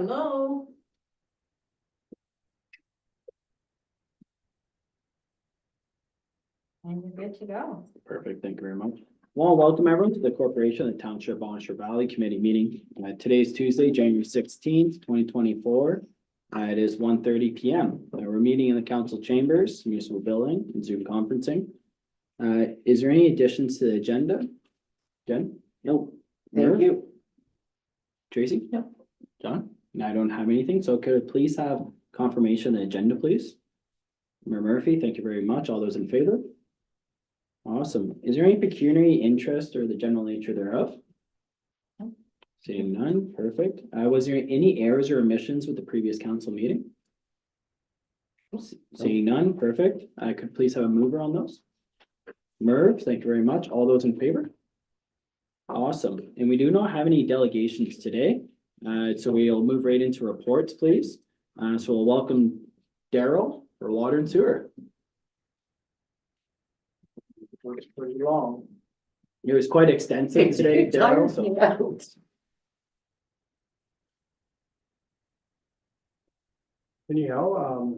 Hello? And you're good to go. Perfect, thank you very much. Well, welcome everyone to the Corporation of the Township of Onshore Valley Committee meeting. Today's Tuesday, January 16th, 2024. It is 1:30 p.m. We're meeting in the council chambers, municipal building, and Zoom conferencing. Is there any additions to the agenda? Jen? Nope. Merv? Thank you. Tracy? No. John? No, I don't have anything, so could I please have confirmation of the agenda, please? Mayor Murphy, thank you very much. All those in favor? Awesome. Is there any pecuniary interest or the general nature thereof? No. Seeing none, perfect. Was there any errors or omissions with the previous council meeting? Seeing none, perfect. I could please have a mover on those? Merv, thank you very much. All those in favor? Awesome. And we do not have any delegations today. So we'll move right into reports, please. So we'll welcome Daryl for water and sewer. It's pretty long. It was quite extensive today, Daryl, so Anyhow,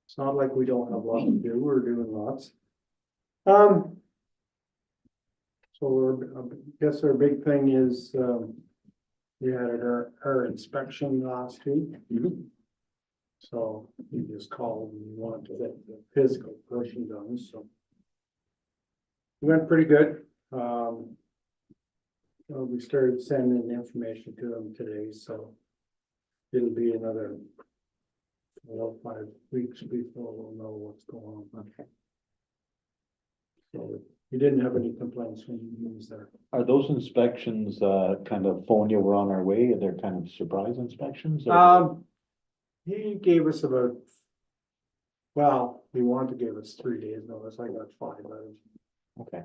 it's not like we don't have lots to do, we're doing lots. So I guess our big thing is, we had our inspection last week. Mhm. So we just called and wanted to get the physical portion done, so. It went pretty good. We started sending information to them today, so. It'll be another 4 or 5 weeks before we'll know what's going on. Okay. So we didn't have any complaints when he was there. Are those inspections, kind of phone you we're on our way? They're kind of surprise inspections? He gave us about. Well, he wanted to give us 3 days notice. I got 5 letters. Okay,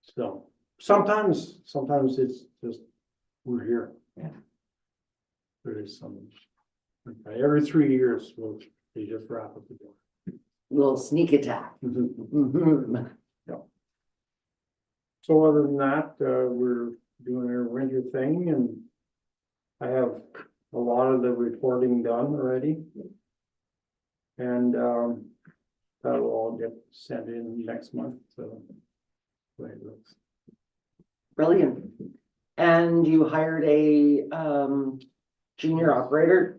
So sometimes it's just, we're here. Yeah. There is some, okay, every 3 years, they just wrap up the door. Little sneak attack. Mhm. So other than that, we're doing our winter thing and I have a lot of the reporting done already. And, that'll all get sent in next month, so. the way it looks. Brilliant. And you hired a junior operator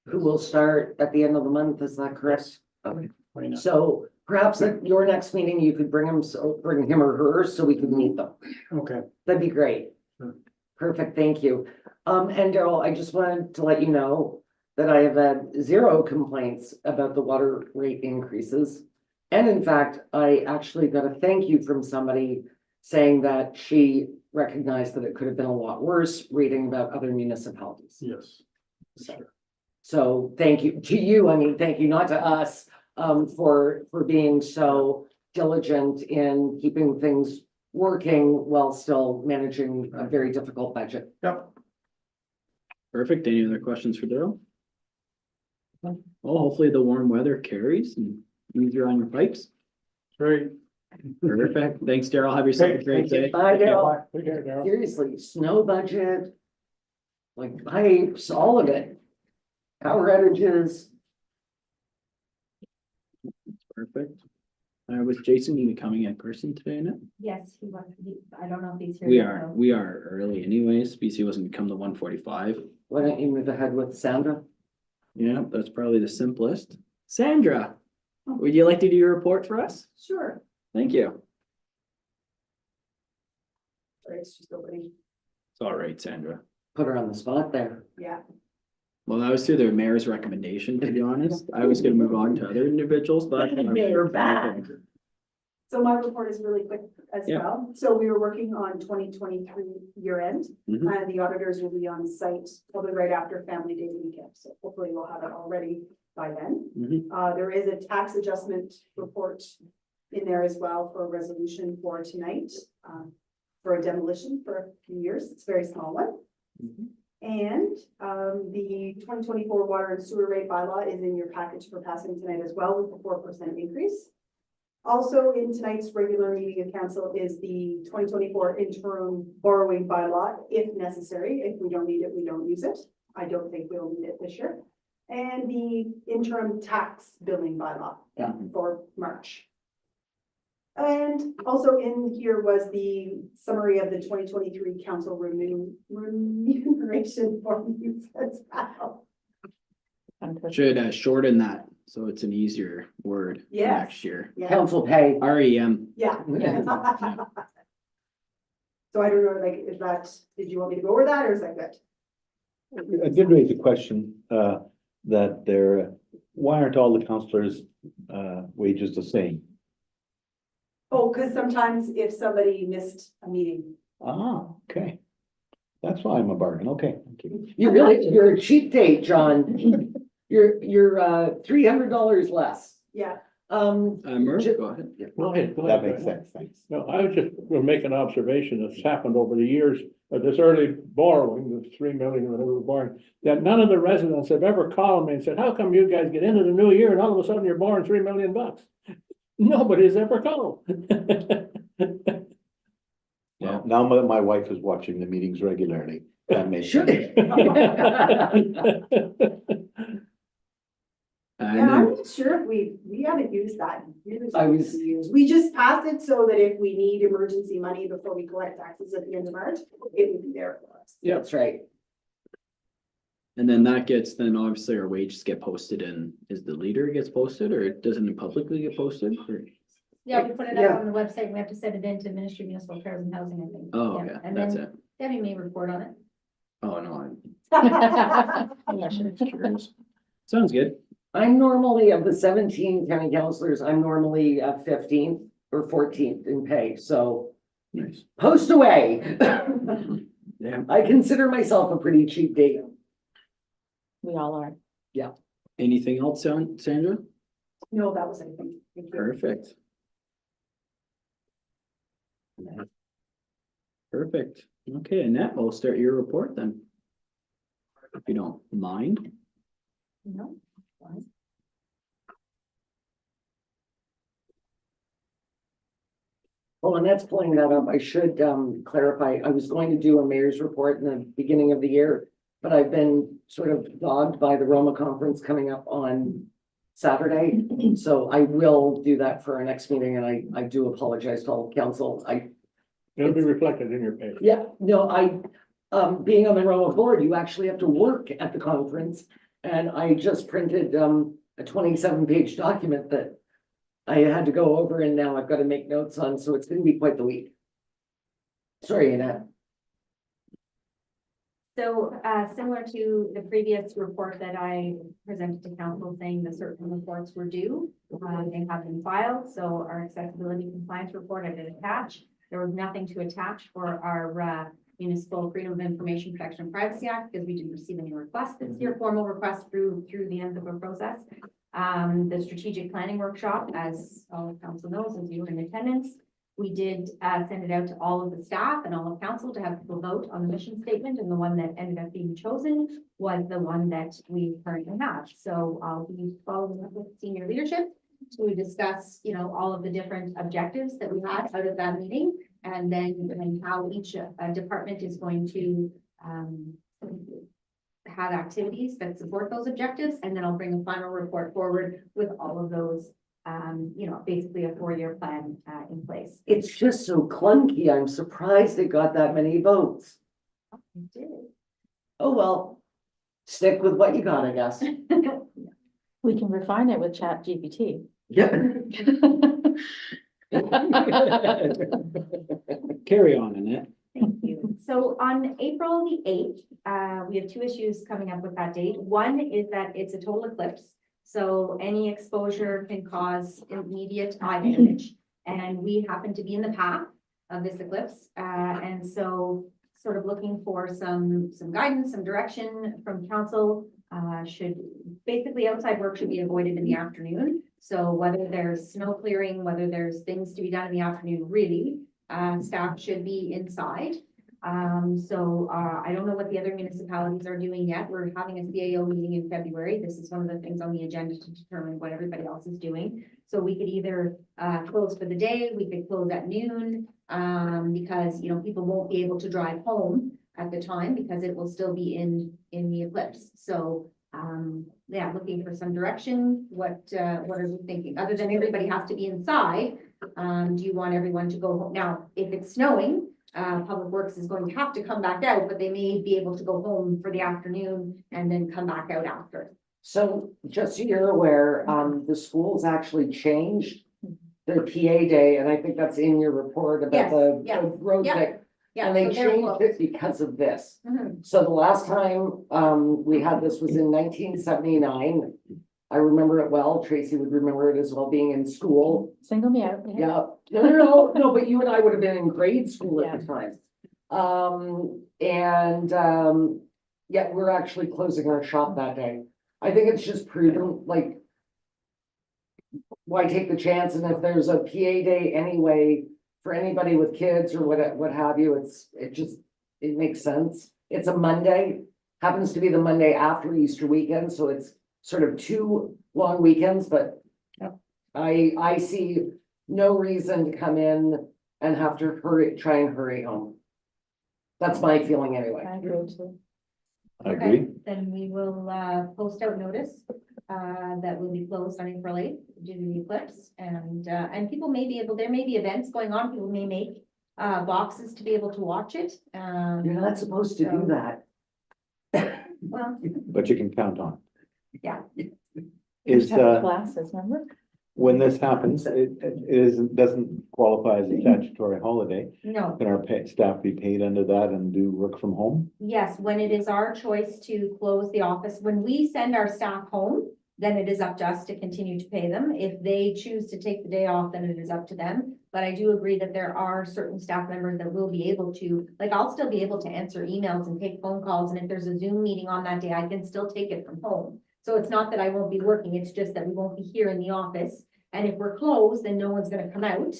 who will start at the end of the month, is that correct? Okay. Why not? So perhaps at your next meeting, you could bring him or her so we could meet them. Okay, That'd be great. Sure. Perfect, thank you. And Daryl, I just wanted to let you know that I have had 0 complaints about the water rate increases. And in fact, I actually got a thank you from somebody saying that she recognized that it could have been a lot worse reading about other municipalities. yes. So, so thank you to you. I mean, thank you, not to us, for being so diligent in keeping things working while still managing a very difficult budget. Yep. Perfect. Any other questions for Daryl? Well, hopefully the warm weather carries and easier on your pipes. Great. Perfect. Thanks, Daryl. Have yourself a great day. Bye, Daryl. Take care, Darryl. Seriously, snow budget, like pipes, all of it. Power outages. Perfect. Was Jason gonna be coming in person today, Annette? Yes, I don't know if he's here. We yet, are, though. we are early anyways. BC wasn't come to 1:45. Why don't you move ahead with Sandra? Yeah, that's probably the simplest. Sandra, would you like to do your report for us? Sure. Thank you. Sorry, it's just opening. It's all right, Sandra. Put her on the spot there. Yeah. Well, that was through the mayor's recommendation, to be honest. I was gonna move on to other individuals, but. Mayor back. So my report is really quick as Yeah. well. So we were working on 2023 year end. Mhm. The auditors will be on site probably right after Family Day weekend. So hopefully we'll have it already by then. Mhm. There is a tax adjustment report in there as well for a resolution for tonight. For a demolition for a few years. It's a very small one. Mhm. And the 2024 water and sewer rate bylaw is in your package for passing tonight as well with the 4% increase. Also, in tonight's regular meeting of council is the 2024 interim borrowing bylaw, if necessary. If we don't need it, we don't use it. I don't think we'll need it this year. And the interim tax billing bylaw Yeah. for March. And also in here was the summary of the 2023 council remuneration forms as well. Should shorten that, so it's an easier word for Yes. next year. Yeah, Council pay. REM. yeah. So I don't know, like, is that, did you want me to go over that or is that good? I did raise a question, that why aren't all the councillors' wages the same? Oh, because sometimes if somebody missed a meeting. Ah, okay. That's why I'm a bargain, okay, thank you. You're a cheap date, John. You're $300 less. Yeah, Murph, Ju- go ahead. Go ahead. That makes sense, thanks. No, I was just gonna make an observation that's happened over the years of this early borrowing, the 3 million, whatever we're borrowing. That none of the residents have ever called me and said, how come you guys get into the new year and all of a sudden you're borrowing $3 million? Nobody's ever called. Yeah, now that my wife is watching the meetings regularly, that makes Should sense. And yeah, I'm then, not sure if we haven't used that in years. I was- Years. We just passed it so that if we need emergency money before we collect taxes at the end of March, it would be there for us. Yeah. That's right. and then that gets, then obviously our wages get posted in, is the leader gets posted or doesn't it publicly get posted? Or- Yeah, we put it Yeah. up on the website, we have to send it into Ministry of Municipal Affairs and Housing, I think. Oh, Yeah, yeah, and that's then it. Debbie may report on it. Oh, no, I'm not sure. I'm curious. Sounds good. I'm normally, of the 17 county councilors, I'm normally 15th or 14th in pay, so Nice. post away. Yeah. I consider myself a pretty cheap date. We all are. Anything else, Sandra? No, that was it. Thank you. Perfect. Perfect. Okay, Annette, we'll start your report then. If you don't mind. No, fine. Well, and that's pulling that up. I should clarify, I was going to do a mayor's report in the beginning of the year, but I've been sort of dogged by the Roma conference coming up on Saturday. So I will do that for our next meeting, and I do apologize to all council. It'll be reflected in your pay. Yeah, no, being on the Roma board, you actually have to work at the conference. And I just printed a 27-page document that I had to go over, and now I've got to make notes on, so it's gonna be quite the week. Sorry, Annette. So, similar to the previous report that I presented to council saying that certain reports were due, they have been filed, so our accessibility compliance report I did attach. There was nothing to attach for our Municipal Freedom of Information Protection and Privacy Act, because we didn't receive any requests this year, formal requests through the end of the process. The strategic planning workshop, as all of council knows, as you were in attendance, we did send it out to all of the staff and all of council to have people vote on the mission statement, and the one that ended up being chosen was the one that we currently have. So I'll be following up with senior leadership to discuss, all of the different objectives that we had out of that meeting, and then how each department is going to have activities that support those objectives, and then I'll bring a final report forward with all of those, basically a 4-year plan in place. It's just so clunky. I'm surprised it got that many votes. We did. Oh, well, stick with what you got, I guess. We can refine it with Chat GPT. Yeah. Carry on, Annette. Thank you. So on April the 8th, we have 2 issues coming up with that date. One is that it's a total eclipse. So any exposure can cause immediate eye damage. And we happen to be in the path of this eclipse. And so sort of looking for some guidance, some direction from council. Basically outside work should be avoided in the afternoon. So whether there's snow clearing, whether there's things to be done in the afternoon, really, staff should be inside. I don't know what the other municipalities are doing yet. We're having a CAO meeting in February. This is one of the things on the agenda to determine what everybody else is doing. So we could either, close for the day, we could close at noon, because, you know, people won't be able to drive home at the time because it will still be in the eclipse. So, yeah, looking for some direction. What are you thinking? Other than everybody has to be inside, do you want everyone to go home? Now, if it's snowing, Public Works is going to have to come back out, but they may be able to go home for the afternoon and then come back out after. So just so you're aware, the schools actually changed their PA day, and I think that's in your report about Yes, the yeah, the road yeah, pick. Yeah. And they so they're changed closed. it because of this. Mhm. So the last time, we had this was in 1979. I remember it well. Tracy would remember it as well, being in school. Single me out. Yeah, no, but you and I would have been in grade school at the time. Yeah, we're actually closing our shop that day. I think it's just prudent, like, why take the chance? And if there's a PA day anyway, for anybody with kids or what have you, it makes sense. It's a Monday, happens to be the Monday after Easter weekend, so it's sort of 2 long weekends, but I see no reason to come in and have to try and hurry home. That's my feeling anyway. I agree too. I Okay, agree. Then we will, post out notice, that will be closed on April 8th due to the eclipse. And people may be able, there may be events going on, people may make, boxes to be able to watch it. You're not supposed to do that. Well, But you can count on. yeah, Is, Classes, remember? when this happens, doesn't qualify as a statutory holiday. no, Can our staff be paid under that and do work from home? yes, when it is our choice to close the office, when we send our staff home, then it is up to us to continue to pay them. If they choose to take the day off, then it is up to them. But I do agree that there are certain staff members that will be able to, like, I'll still be able to answer emails and take phone calls. And if there's a Zoom meeting on that day, I can still take it from home. So it's not that I won't be working, it's just that we won't be here in the office. And if we're closed, then no one's gonna come out.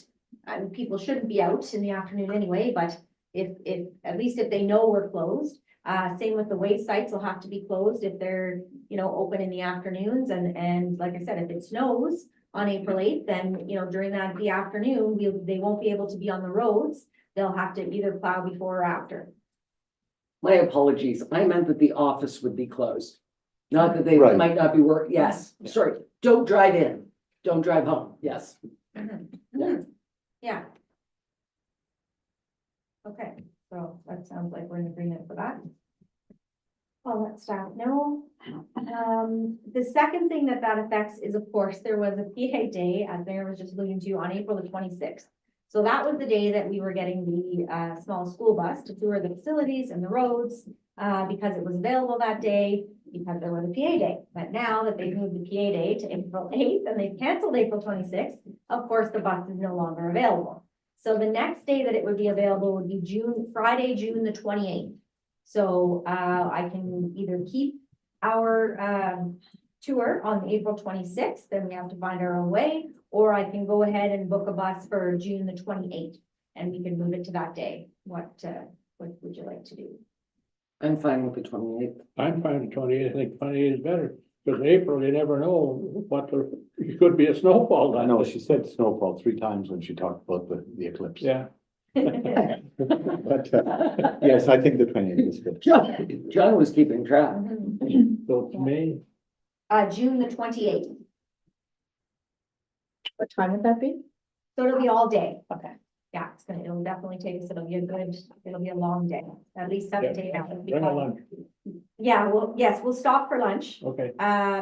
And people shouldn't be out in the afternoon anyway, but if, at least if they know we're closed. Same with the waste sites will have to be closed if they're, you know, open in the afternoons. And like I said, if it snows on April 8th, then, you know, during the afternoon, they won't be able to be on the roads. They'll have to either plow before or after. My apologies. I meant that the office would be closed. Not that they Right. might not be work, yes, sorry. Don't drive in. Don't drive home. Yes. Yeah. Okay, so that sounds like we're in agreement for that. I'll let staff know. The second thing that affects is, of course, there was a PA day, as Mayor was just alluding to, on April the 26th. So that was the day that we were getting the small school bus to tour the facilities and the roads, because it was available that day, because there was a PA day. But now that they've moved the PA day to April 8th and they've canceled April 26th, of course, the bus is no longer available. So the next day that it would be available would be Friday, June the 28th. So I can either keep our tour on April 26th, then we have to find our own way, or I can go ahead and book a bus for June the 28th, and we can move it to that day. What would you like to do? I'm fine with the 28th. I'm fine with 28, I think 28 is better, because April, you never know it could be a snowfall. I know, she said snowfall 3 times when she talked about the eclipse. Yeah, But, yes, I think the 28th is good. John was keeping track. so it's May, June the 28th, What time would that be? so it'll be all day. Okay. Yeah, it'll definitely take us, it'll be a long day, at least 7 to 8 hours. bring a lunch, Yeah, well, yes, we'll stop for lunch. okay.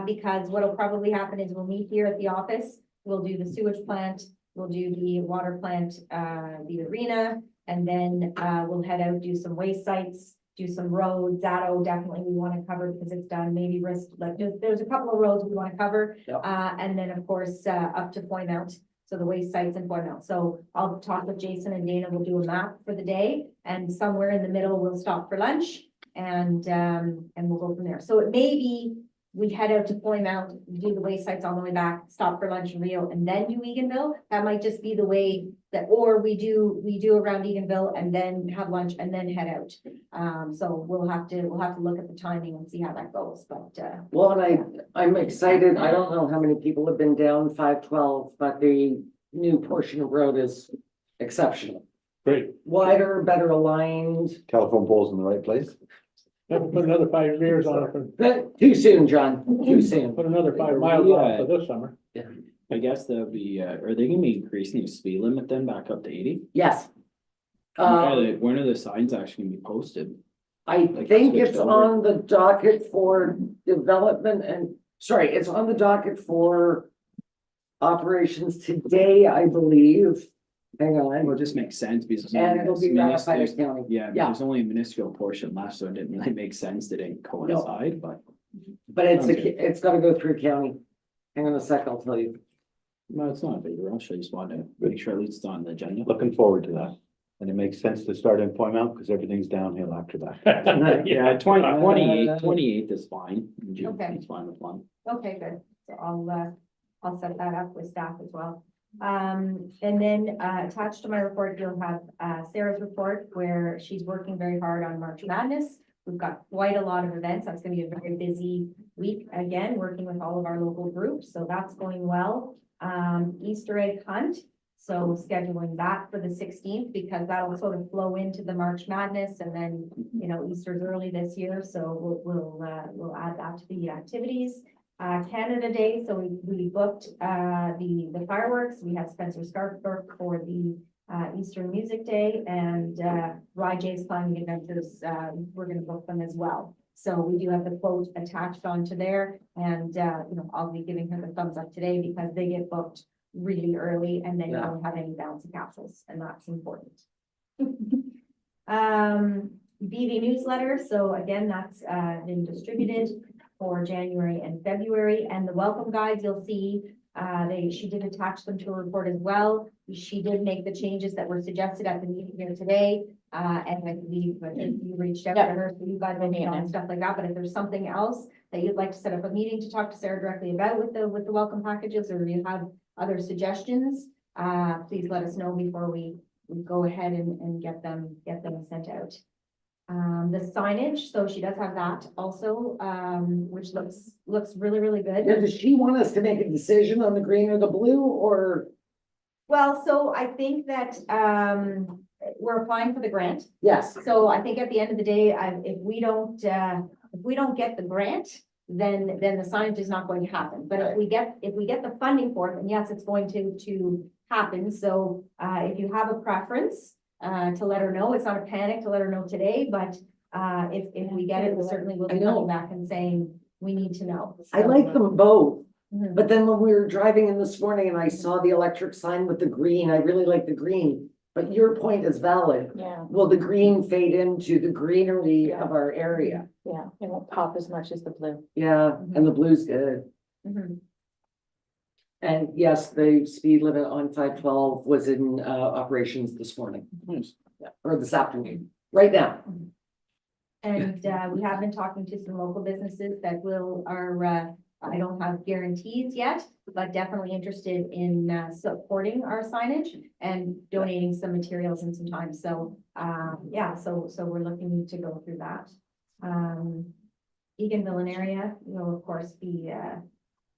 Because what'll probably happen is we'll meet here at the office, we'll do the sewage plant, we'll do the water plant, the arena, and then, we'll head out, do some waste sites, do some roads. Zato definitely we want to cover because it's done, maybe like, there's a couple of roads we want to cover. Yep. And then, of course, up to Foymount, so the waste sites in Foymount. So I'll talk with Jason and Dana, we'll do a map for the day, and somewhere in the middle, we'll stop for lunch, and we'll go from there. So it may be, we head out to Foymount, do the waste sites on the way back, stop for lunch in Rio, and then do Eganville. That might just be the way that, or we do around Eganville and then have lunch and then head out. So we'll have to look at the timing and see how that goes, but, Well, and I'm excited. I don't know how many people have been down 512, but the new portion of road is exceptional. Great. Wider, better aligned, Telephone poles in the right place. Have to put another 5 years on it, and but too soon, John, too soon. put another 5 miles on it for this summer. I guess that'd be, are they gonna be increasing the speed limit then back up to 80? Yes. When are the signs actually gonna be posted? I Like think switched it's over. on the docket for development and, sorry, it's on the docket for operations today, I believe. Hang Well, on, it just makes sense because. and it'll be ratified as county. Yeah, but Yeah. there's only a minuscule portion left, so it didn't really make sense that it coincide, but. But it's, Okay. it's gotta go through county. Hang on a sec, I'll tell you. No, it's not a big rush. I just wanted to make sure at least it's on the agenda. Looking forward to that. And it makes sense to start in Point Mount because everything's downhill after that. Yeah, 28th is fine. June, Okay. It's fine with one. okay, good. So I'll set that up with staff as well. And then, attached to my report, you'll have, Sarah's report where she's working very hard on March Madness. We've got quite a lot of events. That's gonna be a very busy week, again, working with all of our local groups, so that's going well. Easter egg hunt, so scheduling that for the 16th, because that'll sort of flow into the March Madness, and then, you know, Easter's early this year, so we'll add that to the activities. Canada Day, so we booked, the fireworks. We have Spencer Scarfburg for the Eastern Music Day, and Jay's Climbing Adventures, we're gonna book them as well. So we do have the quote attached onto there, and you know, I'll be giving her the thumbs up today because they get booked really early, and then you Yeah. don't have any bouncy castles, and that's important. BV newsletter, so again, that's been distributed for January and February, and the welcome guides, you'll see, she did attach them to a report as well. She did make the changes that were suggested at the meeting here today, and I believe that you reached out to Yeah. her, so you guys will meet on and stuff like that, but if there's something else that you'd like to set up a meeting to talk to Sarah directly about with the welcome packages, or you have other suggestions, please let us know before we go ahead and get them sent out. The signage, so she does have that also, which looks really, really Now, good. does she want us to make a decision on the green or the blue, or, Well, so I think that, we're applying for the grant. yes, So I think at the end of the day, if we don't get the grant, then the signage is not going to happen. But if we get the funding for it, then yes, it's going to happen. So, if you have a preference, to let her know, it's not a panic to let her know today, but, if we get it, we certainly will I be know. coming back and saying, we need to know. I So, like them both. mhm. But then when we were driving in this morning and I saw the electric sign with the green, I really like the green. But your point is valid. Yeah, Will the green fade into the greenery of our area? yeah, it won't pop as much as the blue. Yeah, and the blue's good. Mhm. And yes, the speed limit on 512 was in operations this morning, Nice. or this afternoon, right now. And we have been talking to some local businesses that I don't have guarantees yet, but definitely interested in supporting our signage and donating some materials and some time. So, yeah, so we're looking to go through that. Eganville area will of course be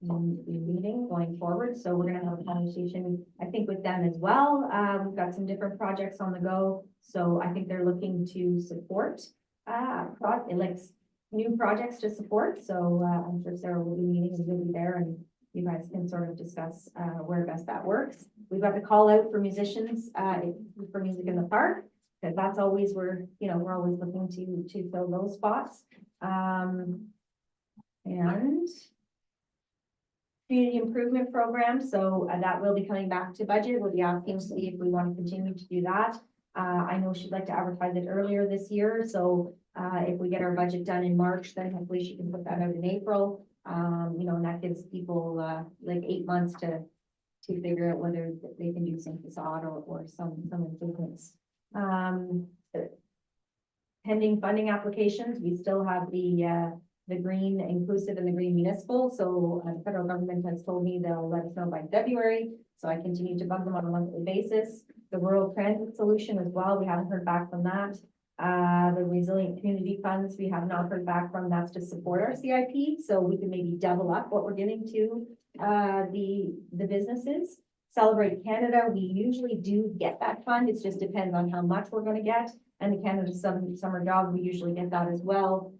meeting going forward. So we're gonna have a conversation, I think, with them as well. We've got some different projects on the go. So I think they're looking to support new projects to support, so I'm sure Sarah will be meeting and will be there, and you guys can sort of discuss where best that works. We've got the call out for musicians for music in the park, because that's always we're always looking to fill those spots. And community improvement program, so that will be coming back to budget. We'll be asking to see if we want to continue to do that. I know she'd like to advertise it earlier this year, so if we get our budget done in March, then hopefully she can put that out in April. And that gives people like 8 months to figure out whether they can do some facade or some improvements. Pending funding applications, we still have the the green inclusive and the green municipal. So the federal government has told me they'll let us know by February. So I continue to bug them on a monthly basis. The rural transit solution as well, we haven't heard back from that. The resilient community funds, we have not heard back from, that's to support our CIP. So we can maybe double up what we're giving to the businesses. Celebrate Canada, we usually do get that fund. It just depends on how much we're gonna get. And the Canada Summer Job, we usually get that as well.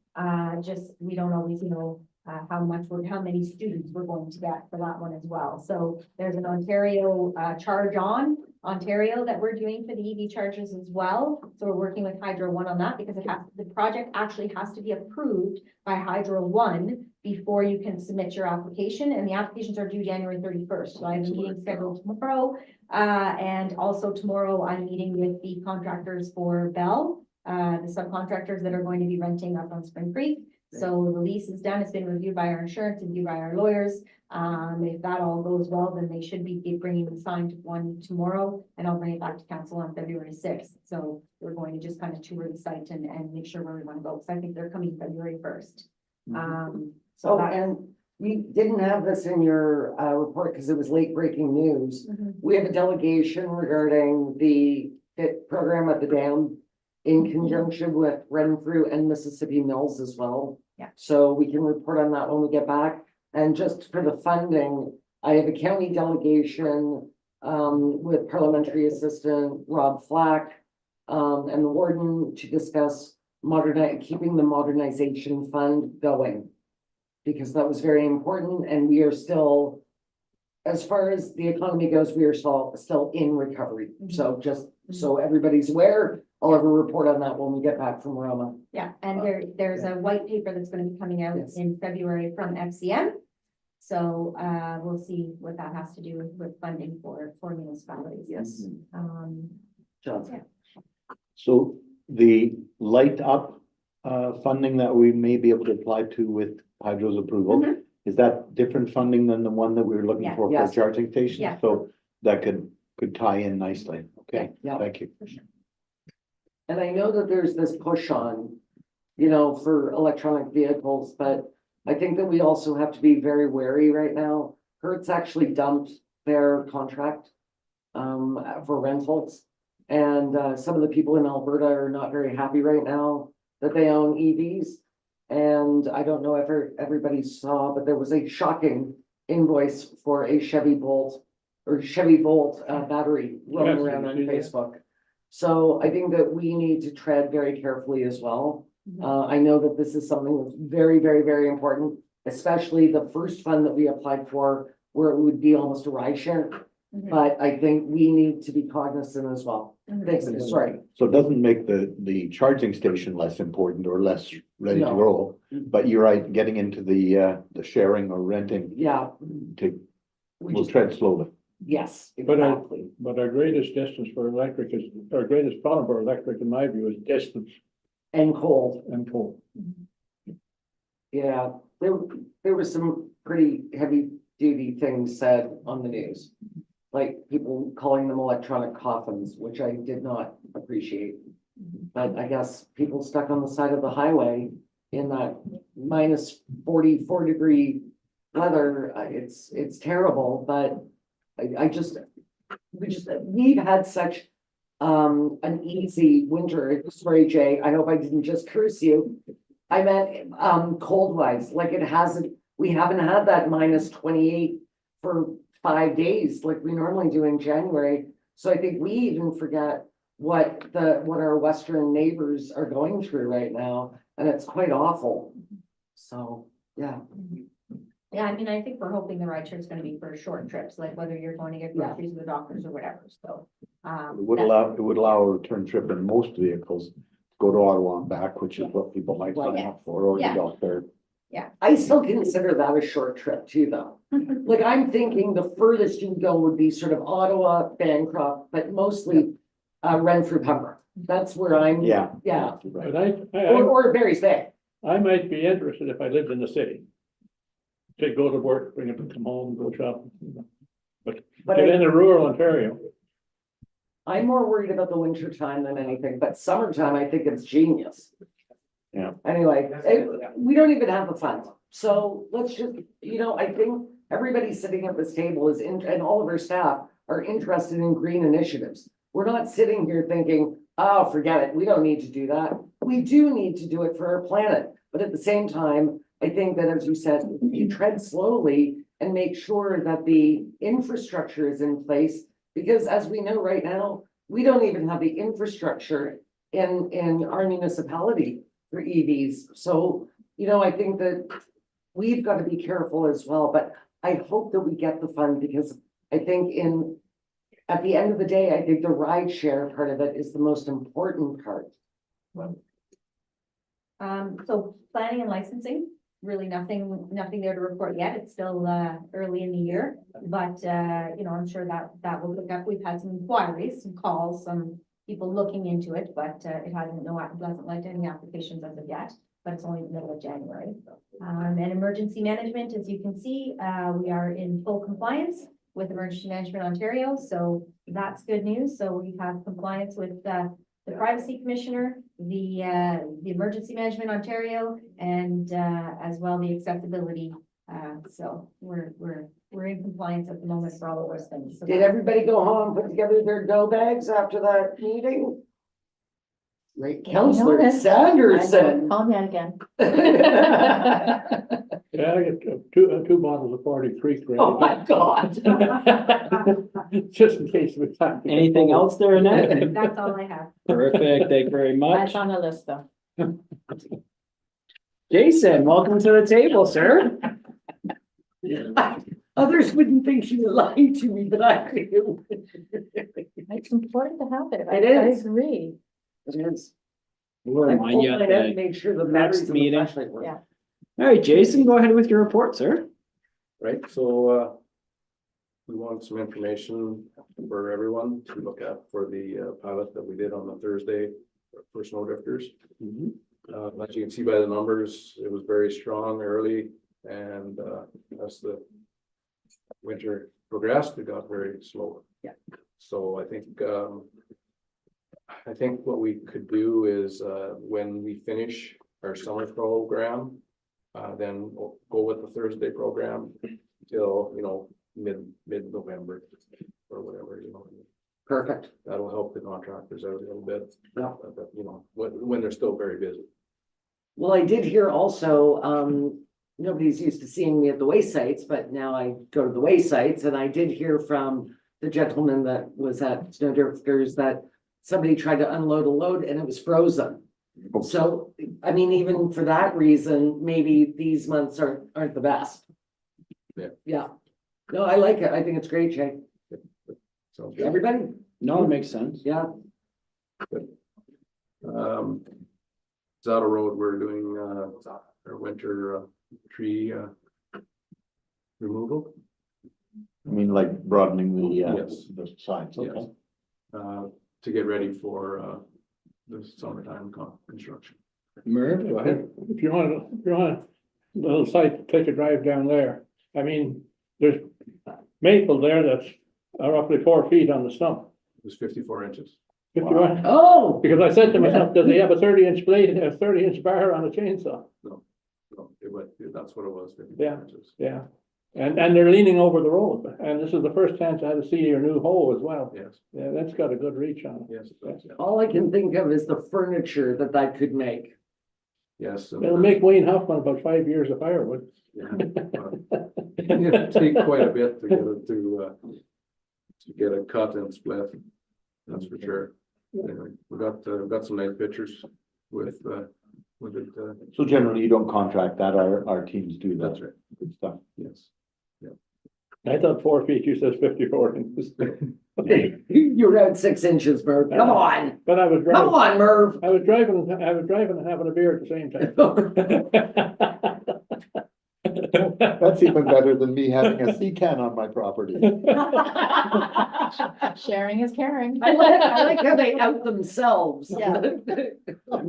Just, we don't always know how many students we're going to get for that one as well. So there's an Ontario charge on Ontario that we're doing for the EV chargers as well. So we're working with Hydro One on that because the project actually has to be approved by Hydro One before you can submit your application, and the applications are due January 31st. So I have a meeting scheduled tomorrow. And also tomorrow I'm meeting with the contractors for Bell, the subcontractors that are going to be renting up on Spring Creek. So the lease is done. It's been reviewed by our insurance and reviewed by our lawyers. If that all goes well, then they should be bringing the signed one tomorrow, and I'll bring it back to council on February 6th. So we're going to just kind of tour the site and make sure where we want to go. Because I think they're coming February 1st. So Oh, that's. and we didn't have this in your report because it was late breaking news. Mhm. We have a delegation regarding the FIT program at the dam in conjunction with Renfrew and Mississippi Mills as well. Yeah. So we can report on that when we get back. And just for the funding, I have a county delegation with parliamentary assistant Rob Flack and the warden to discuss keeping the modernization fund going. Because that was very important, and we are still, as far as the economy goes, we are still in recovery. So just so everybody's aware, I'll have a report on that when we get back from Roma. Yeah, and there's a white paper that's gonna be coming out Yes. in February from FCM. So, we'll see what that has to do with funding for municipalities. Yes. Yeah. So the light up funding that we may be able to apply to with Hydro's approval, Mhm. is that different funding than the one that we were looking Yeah. for Yes. charging stations? Yeah. So that could tie in nicely. Okay, Yeah. thank you. And I know that there's this push on, for electronic vehicles, but I think that we also have to be very wary right now. Hertz actually dumped their contract for rentals. And some of the people in Alberta are not very happy right now that they own EVs. And I don't know if everybody saw, but there was a shocking invoice for a Chevy Volt battery rolling Yes, around I on see that. Facebook. So I think that we need to tread very carefully as well. Mhm. I know that this is something that's very, very, very important, especially the first fund that we applied for, where it would be almost a ride share. Mhm. But I think we need to be cognizant as well. Mhm. Thanks, sorry. So it doesn't make the charging station less important or less ready to No. roll, but you're right, getting into the sharing or renting Yeah, we we'll just, tread slowly. yes, But I- exactly. But our greatest distance for electric our greatest problem for electric, in my view, is distance And cold, and cold. yeah, there was some pretty heavy duty things said on the news. Like people calling them electronic coffins, which I did not appreciate. But I guess people stuck on the side of the highway in that minus 44-degree weather, it's terrible, but we've had such an easy winter. Sorry, Jay, I hope I didn't just curse you. I meant cold wise, like we haven't had that minus 28 for 5 days like we normally do in January. So I think we even forget what our western neighbors are going through right now, and it's quite awful. So, yeah. Yeah, I mean, I think we're hoping the ride share is gonna be for short trips, like whether you're going to get Yeah. groceries to the doctors or whatever, so. It would allow a return trip in most vehicles, to go to Ottawa and back, which is what people might sign up for, or Yeah. the doctor. I still consider that a short trip too, though. Like I'm thinking the furthest you go would be sort of Ottawa, Bancroft, but mostly Renfrew, Pembroke. That's where I'm. Yeah. Yeah, Right. But or Barry's Bay. I might be interested if I lived in the city. To go to work, bring it, come home, go shopping. But Get into rural Ontario. I'm more worried about the winter time than anything, but summertime, I think it's genius. Yeah. Anyway, we don't even have the funds, so let's just, I think everybody sitting at this table and all of our staff are interested in green initiatives. We're not sitting here thinking, oh, forget it, we don't need to do that. We do need to do it for our planet, but at the same time, I think that, as you said, you tread slowly and make sure that the infrastructure is in place, because as we know right now, we don't even have the infrastructure in our municipality for EVs. So, I think that we've got to be careful as well, but I hope that we get the fund, because I think at the end of the day, I think the ride share part of it is the most important part. So planning and licensing, really nothing there to report yet. It's still early in the year, but I'm sure that will pick up. We've had some inquiries, some calls, some people looking into it, but it hasn't led to any applications as of yet, but it's only the middle of January. And emergency management, as you can see, we are in full compliance with Emergency Management Ontario, so that's good news. So we have compliance with the Privacy Commissioner, the Emergency Management Ontario, and as well the accessibility. So we're in compliance at the moment for all of those things. So Did everybody go home and put together their go bags after that meeting? Right, Councillor noticed. Sanderson. Call me out again. Yeah, I got two bottles of 40 Creek ready. Oh, my God. Just in case we have to. Anything else there, Annette? That's all I have. Terrific, thank you very much. That's on the list, though. Jason, welcome to the table, sir. Others wouldn't think she was lying to me, but I do. It's important to have it. It I is. agree. It is. We'll I remind you pulled at mine out to the make sure the next batteries in the meeting. flashlight work. Yeah. All right, Jason, go ahead with your report, sir. Right, so, we want some information for everyone to look at for the, pilot that we did on the Thursday for snow drifters. As you can see by the numbers, it was very strong early, and, as the winter progressed, it got very slow. Yeah. So I think what we could do is, when we finish our summer program, then we'll go with the Thursday program till, mid-November or whatever, Perfect. that'll help the contractors out a little bit. Yeah. But, when they're still very busy. Well, I did hear also, nobody's used to seeing me at the way sites, but now I go to the way sites, and I did hear from the gentleman that was at Snow Drifters that somebody tried to unload a load and it was frozen. So, I mean, even for that reason, maybe these months aren't the best. Yeah. Yeah. No, I like it. I think it's great, Jay. So, good. Everybody? No, it makes sense. Yeah. Zata Road, we're doing, our winter, tree, removal. I mean, like broadening Yes. the sides, Yes. okay. To get ready for, the summertime construction. Merv, go ahead. If you want a little site, take a drive down there. I mean, there's maple there that's roughly 4 feet on the stump. It was 54 inches. 51. Oh, Because I said to myself, does he have a 30-inch blade, a 30-inch bar on a chainsaw? No, that's what it was, 54 Yeah. inches. Yeah. And they're leaning over the road, and this is the first chance I had to see your new hole as well. Yes, Yeah, that's got a good reach on it. yes, it does, yeah. all I can think of is the furniture that could make. Yes. and, It'll make Wayne Huffman about 5 years of firewood. yeah, it'd take quite a bit to get it to get it cut and split. That's for sure. Anyway, we got some nice pictures with it. So generally you don't contract that, our teams do that. That's right. Good stuff. Yes. I thought 4 feet, you said 54 inches. You're at 6 inches, Merv. Come on. But I was Come driving, on, Merv. I was driving and having a beer at the same time. That's even better than me having a sea can on my property. Sharing is caring. I like how they out themselves. Yeah.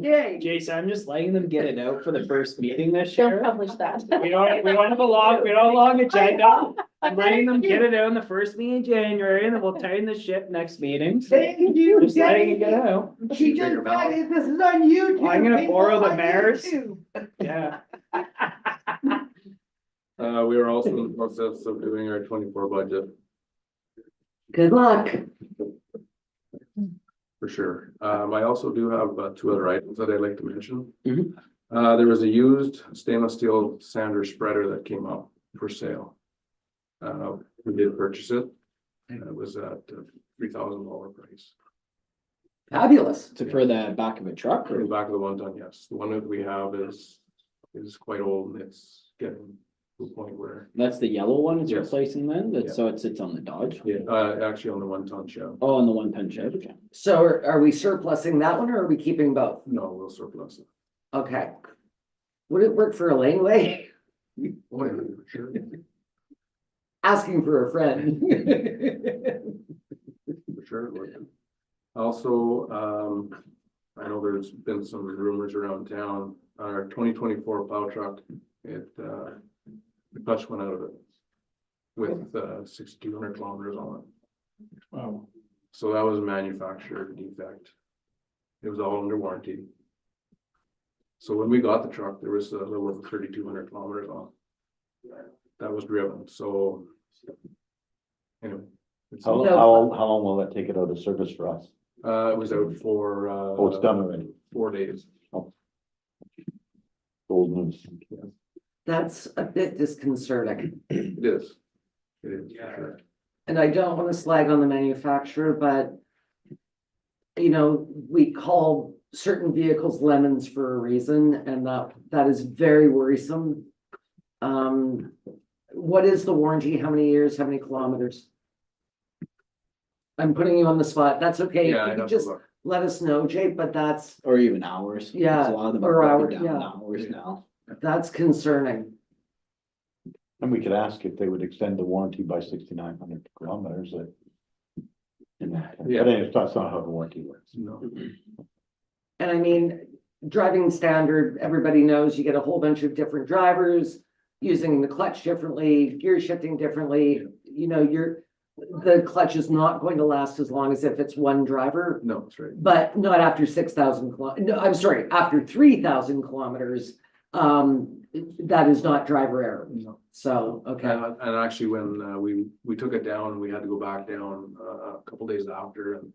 Yay. Jason, I'm just letting them get it out for the first meeting this Don't year. publish that. We don't have a long agenda. I'm letting them get it out in the first meeting in January and then we'll tighten the ship next meeting. Thank you, Just letting it get Jenny. out. She just said it, this is on YouTube. I'm gonna people, borrow the on mayor's. YouTube. Yeah. We are also in the process of doing our 24 budget Good luck. for sure. I also do have two other items that I'd like to mention. Mhm. There was a used stainless steel sander spreader that came up for sale. We did purchase it and it was at $3,000 price. Fabulous. So for the back of a truck For or? the back of the 1 ton, yes. The one that we have is quite old and it's getting to a point where, That's the yellow one it's Yes. replacing then, Yeah. that, so it sits on the Dodge? actually on the 1 ton show. Oh, on the 1 ton shed, okay. So are we surplusing that one or are we keeping both? No, we'll surplus it. Okay. Would it work for a laneway? Oh, yeah, sure. Asking for a friend. For sure. it would. Also, I know there's been some rumors around town, our 2024 plow truck, the clutch went out of it. With 6,200 kilometers on it. Wow. So that was a manufacturer defect. It was all under warranty. So when we got the truck, there was a little over 3,200 kilometers on. That was driven, so. Anyway. it's- How, No. how long will that take it out of service for us? It was out for Oh, it's done already. 4 days. Old news. That's a bit disconcerting. It is. It is, for sure. And I don't want to slag on the manufacturer, but you know, we call certain vehicles lemons for a reason, and that is very worrisome. What is the warranty? How many years? How many kilometers? I'm putting you on the spot. That's okay. Yeah, If I'd you could have to just look. let us know, Jay, but that's Or even hours. Yeah, 'cause a lot of them or are hour- broken down in yeah. hours now. concerning. And we could ask if they would extend the warranty by 6,900 kilometers. Yeah. But anyway, that's not how the warranty works. No. And I mean, driving standard, everybody knows you get a whole bunch of different drivers using the clutch differently, gear shifting differently. You know, the clutch is not going to last as long as if it's one driver, No, that's right. but not after 6,000 no, I'm sorry, after 3,000 kilometers. That is not driver error. No. So, okay, And actually, when we took it down, we had to go back down a couple days after, and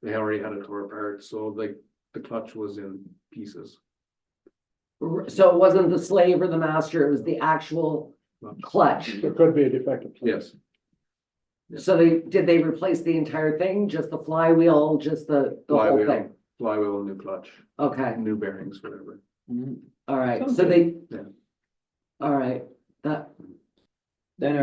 they already had it tore apart, so like the clutch was in pieces. so it wasn't the slave or the master, it was the actual clutch. There could be a defective. Yes, So did they replace the entire thing, just the flywheel, just the whole flywheel, thing? flywheel, new clutch, Okay, new bearings, whatever. Mhm. all right, Sounds so they. Yeah. All right, that, Then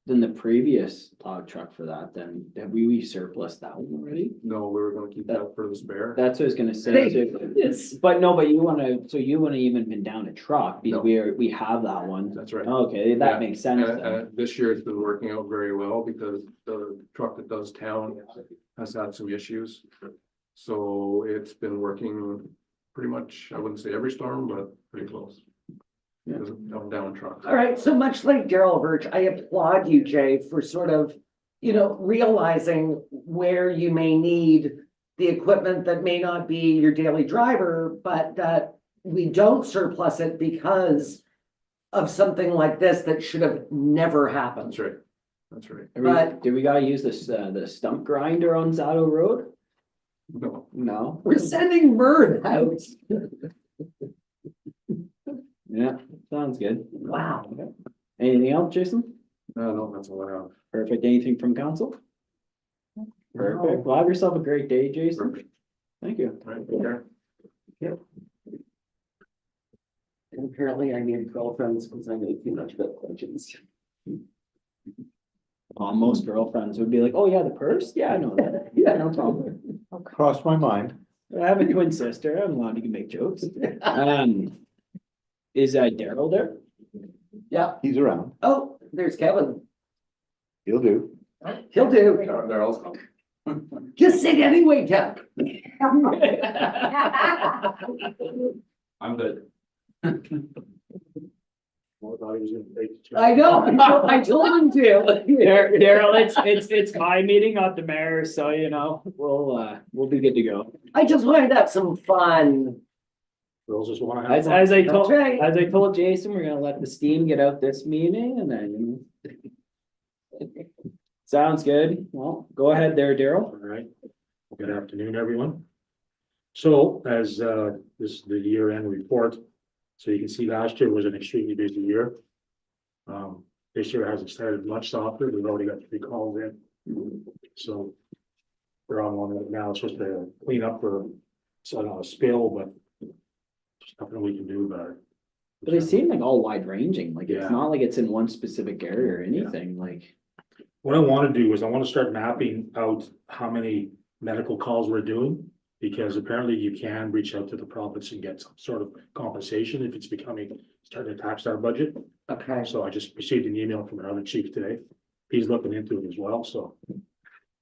then the previous plow truck for that, then have we surplus that one already? No, we were gonna keep that for the spare. That's what I was gonna say. so- it's, But no, but you wanna even been down a truck, because No. we have that one. That's right. Okay, Yeah, that makes sense And, then. this year it's been working out very well because the truck that does town has had some issues. So it's been working pretty much, I wouldn't say every storm, but pretty close. Because of down trucks. all right, so much like Daryl Birch, I applaud you, Jay, for sort of, you know, realizing where you may need the equipment that may not be your daily driver, but that we don't surplus it because of something like this that should have never happened. That's right. That's right. but- Do we gotta use this, the stump grinder on Saddle Road? No, No? We're sending Mirth out. Yeah, sounds good. Wow. Anything else, Jason? no, that's all I have. Perfect. Anything from council? Perfect. Well, have yourself a great day, Jason. Perfect. Thank you. All right, take care. And apparently I need girlfriends because I know too much about questions. Most girlfriends would be like, oh yeah, the purse? Yeah, I know that. Yeah, no problem. Crossed my mind. I have a twin sister. I'm allowed to make jokes. Is Daryl there? Yeah, He's around. oh, there's Kevin. He'll do. He'll do. Daryl's. Just sing anyway, Kev. I'm good. I thought he was gonna take. I know, I told him to. Daryl, it's my meeting, not the mayor, so you know, we'll be good to go. I just wanted to have some fun. Girls just wanna have. As, fun. as I That's told, right. as I told Jason, we're gonna let the steam get out this meeting and then, you know. Sounds good. Well, go ahead there, Daryl. All right, good afternoon, everyone. So as this is the year-end report, so you can see last year was an extremely busy year. This year hasn't started much softer, we've already got 3 calls in. So we're on one right now, it's just a clean up for, so not a spill, but there's nothing we can do about it. But they seem like all wide ranging, like it's Yeah. not like it's in one specific area or anything, like. What I want to do is I want to start mapping out how many medical calls we're doing. Because apparently you can reach out to the province and get some sort of compensation if it's starting to tax our budget. Okay, So I just received an email from another chief today. He's looking into it as well, so.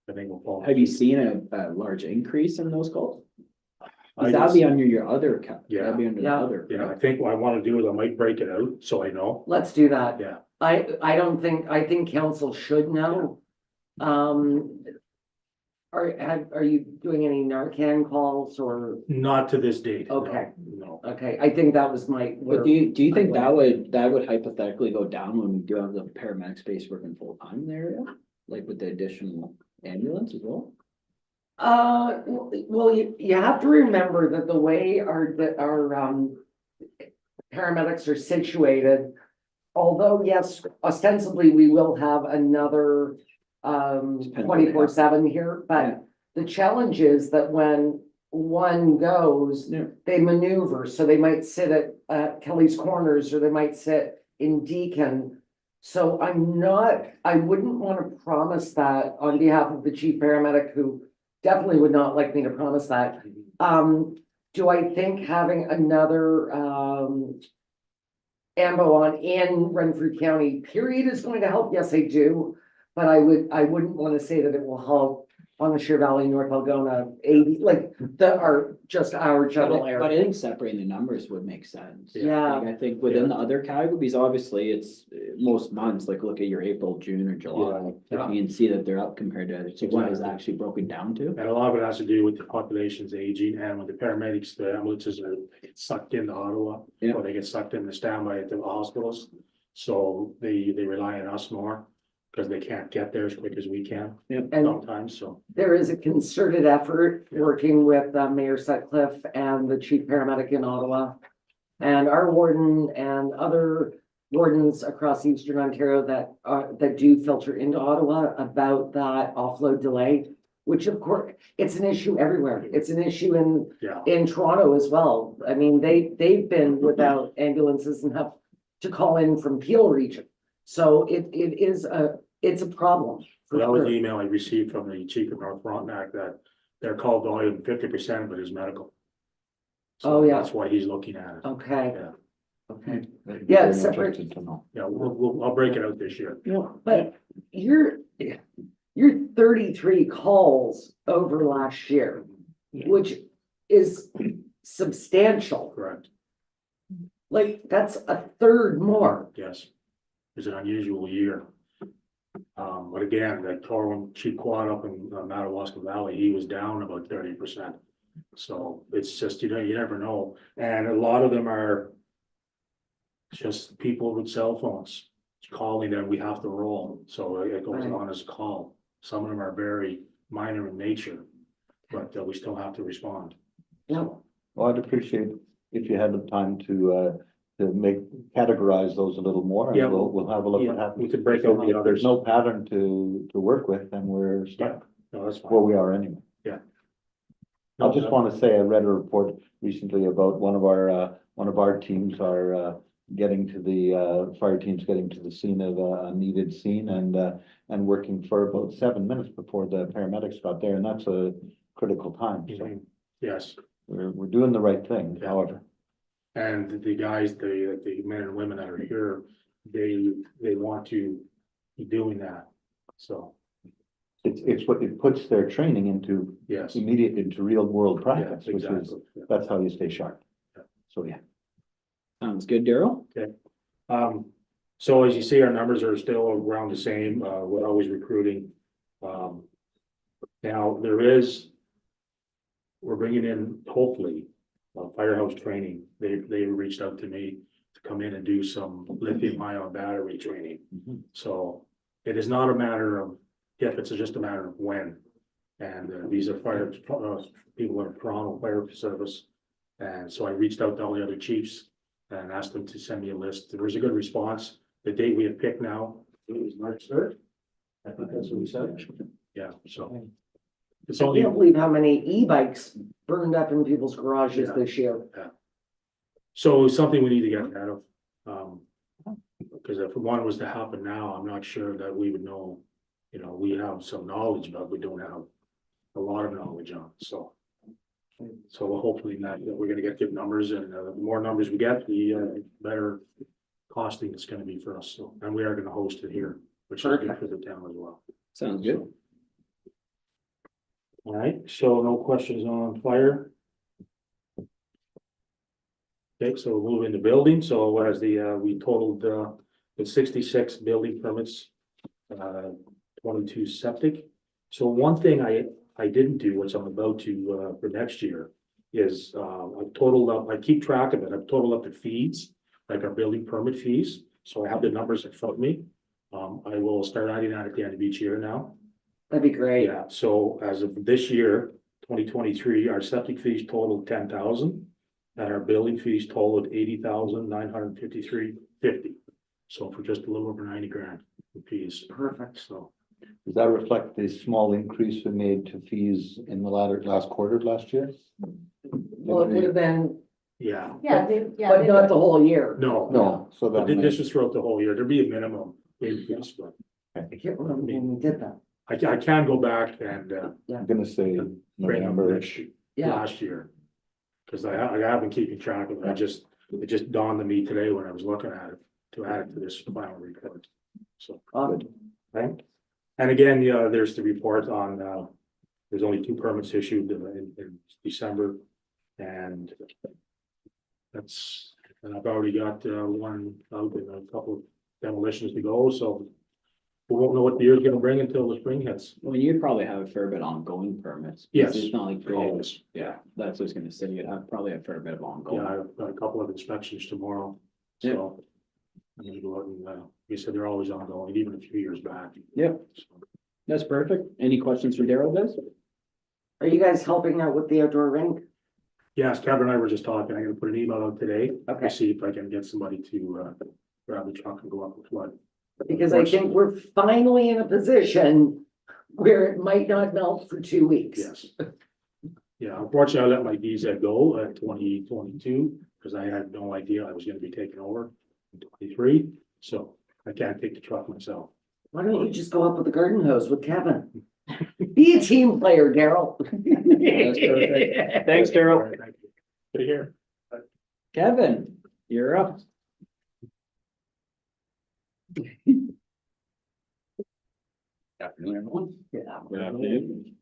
I think we'll follow. Have you seen a large increase in those calls? I Cause that'd just- be under your other account. Yeah. That'd be under the Yeah. other. Yeah, I think what I want to do is I might break it out, so I know. let's do that. Yeah, I think council should know. Are you doing any Narcan calls or, not to this date. no, Okay. No, okay, I think that was my. But do you think that would hypothetically go down when we do have the paramedic space working full time in the area? Like with the additional ambulance as well? Well, you have to remember that the way our paramedics are situated, although yes, ostensibly we will have another Depends on 24/7 here, Yeah. but the challenge is that when one goes, Yeah. they maneuver, so they might sit at Kelly's Corners or they might sit in Deacon. So I wouldn't want to promise that on behalf of the chief paramedic, who definitely would not like me to promise that. Do I think having another ambo on in Renfrew County period is going to help? Yes, I do. But I wouldn't want to say that it will help on the Sheer Valley, North Algona, 80, like our general But I area. think separating the numbers would make sense. Yeah. Like, I think within the other categories, obviously, it's most months, like look at your April, June or July. Yeah. You can see that they're up compared to, so what is Exactly. actually broken down to? and a lot of it has to do with the population's aging and when the paramedics, the ambulances they get sucked into Ottawa. Yeah. Or they get sucked in the standby at the hospitals. So they rely on us more because they can't get there as quick as we can And sometimes, so. there is a concerted effort working with Mayor Sutcliffe and the chief paramedic in Ottawa. And our warden and other wardens across Eastern Ontario that do filter into Ottawa about that offload delay. Which of course, it's an issue everywhere. It's an issue Yeah, in Toronto as well. I mean, they've been without ambulances and have to call in from Peel region. So it's a problem. for that was sure. the email I received from the chief of North Frontenac that their call volume 50% of it is medical. So Oh, yeah. that's why he's looking at it. Okay. Yeah. Okay, That'd be Yeah, very separate- interesting to know. Yeah, I'll break it out this year. but you're 33 calls over last year, which is substantial. Correct, Like, that's a third more. yes. It's an unusual year. But again, that Torwin Chief Quad up in Madawaska Valley, he was down about 30%. So it's just, you never know. And a lot of them are just people with cell phones calling them, we have to roll. So it goes Right. on as a call. Some of them are very minor in nature, but we still have to respond. Yeah. Well, I'd appreciate if you had the time to categorize those a little more, Yeah. and we'll have a look Yeah, what happens. we could break out the If others. there's no pattern to work with, then we're stuck No, that's where fine. we are anyway. No, I just want to say, I read a report recently about one of our teams are getting to the fire teams getting to the scene of a needed scene and working for about 7 minutes before the paramedics got there, and that's a critical time. So Mhm. Yes. we're doing the right thing, Yeah. however. And the guys, the men and women that are here, they want to be doing that. So, It's what it puts their training into yes. into real world Yeah, practice, which is, exactly. Yeah. that's how you stay sharp. Yeah. So, yeah. Sounds good, Daryl. Okay. So as you see, our numbers are still around the same, we're always recruiting. Now, we're bringing in, hopefully, firehouse training. They reached out to me to come in and do some lithium ion battery training. Mhm. So it is not a matter of if, it's just a matter of when. And these are people in Toronto Fire Service. And so I reached out to all the other chiefs and asked them to send me a list. There was a good response. The date we have picked now is March 3rd. I think that's what we said. Yeah, so. It's I only, can't believe how many e-bikes burned up in people's garages Yeah. this year. so it's something we need to get ahead of. Because if one was to happen now, I'm not sure that we would know, we have some knowledge, but we don't have a lot of knowledge on, so. So hopefully that we're gonna get good numbers, and the more numbers we get, the better costing it's gonna be for us, so, and we are gonna host it here, which is good for the town as well. Sounds good. All right, so no questions on fire? Okay, so we'll move into building, so as we totaled, with 66 building permits, 22 septic. So one thing I didn't do, which I'm about to, for next year, is, I've totaled up, I keep track of it, I've totaled up the fees, like our building permit fees, so I have the numbers in front of me. I will start adding that at the end of each year now. That'd be great. Yeah, so as of this year, 2023, our septic fees totaled 10,000. And our building fees totaled 80,953.50. So for just a little over 90 grand in fees, Perfect. so. Does that reflect the small increase we made to fees in the last quarter of last year? Well, it would have been, Yeah, Yeah, but not the whole year. no. No, so But that. this is throughout the whole year, there'd be a minimum increase, but I can't remember when we did that. I can go back and, I'm gonna say bring up November. Yeah, last year. Cause I have been keeping track of it, it just dawned on me today when I was looking at it, to add it to this final report, so. awesome. Right? And again, yeah, there's the report on, there's only 2 permits issued in December. And I've already got, one out and a couple of demolitions to go, so. We won't know what the year's gonna bring until the spring hits. Well, you'd probably have a fair bit ongoing permits. because Yes. It's not like, Always. yeah, that's what I was gonna say, you'd have probably a fair bit of ongoing. Yeah, I've got a couple of inspections tomorrow, so. I'm gonna go out and, you said they're always ongoing, even a few years back. Yep. So, That's perfect. Any questions for Daryl, guys? Are you guys helping out with the outdoor rink? Yes, Kevin and I were just talking, I'm gonna put an email out today Okay. to see if I can get somebody to, grab the truck and go up and flood. Because I think we're finally in a position where it might not melt for 2 weeks. Yes. Yeah, unfortunately, I let my DZ go at 2022, because I had no idea I was gonna be taking over in 23, so I can't take the truck myself. Why don't you just go up with the garden hose with Kevin? Be a team player, Daryl. That's perfect. Thanks, All Daryl. right, thank you. Stay here. Kevin, you're up. Afternoon, everyone. Yeah. Good afternoon.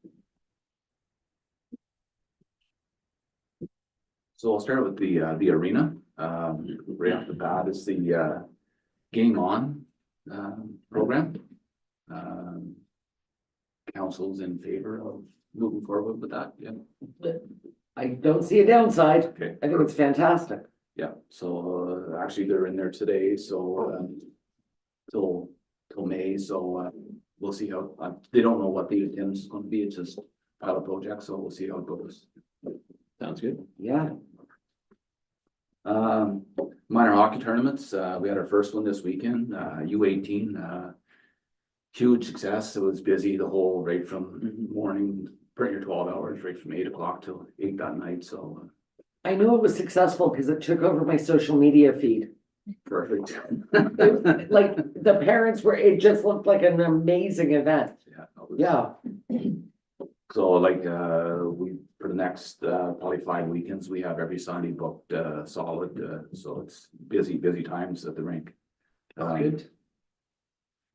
So I'll start with the arena. Right off the bat is the Game On program. Council's in favor of moving forward with that, yeah. I don't see a downside. Okay. I think it's fantastic. Yeah, so actually they're in there today, so till May, so we'll see how, they don't know what the attendance is gonna be, it's just pilot project, so we'll see how it goes. Sounds good. Yeah. Minor hockey tournaments, we had our first one this weekend, U18, huge success. It was busy the whole, right from morning, pretty near 12 hours, right from 8 o'clock till 8 that night, so I knew it was successful because it took over my social media feed. perfect. Like the parents were, it just looked like an amazing event. Yeah. it was- Yeah. So like, we, for the next, probably 5 weekends, we have every Sunday booked, solid, so it's busy times at the rink. Good.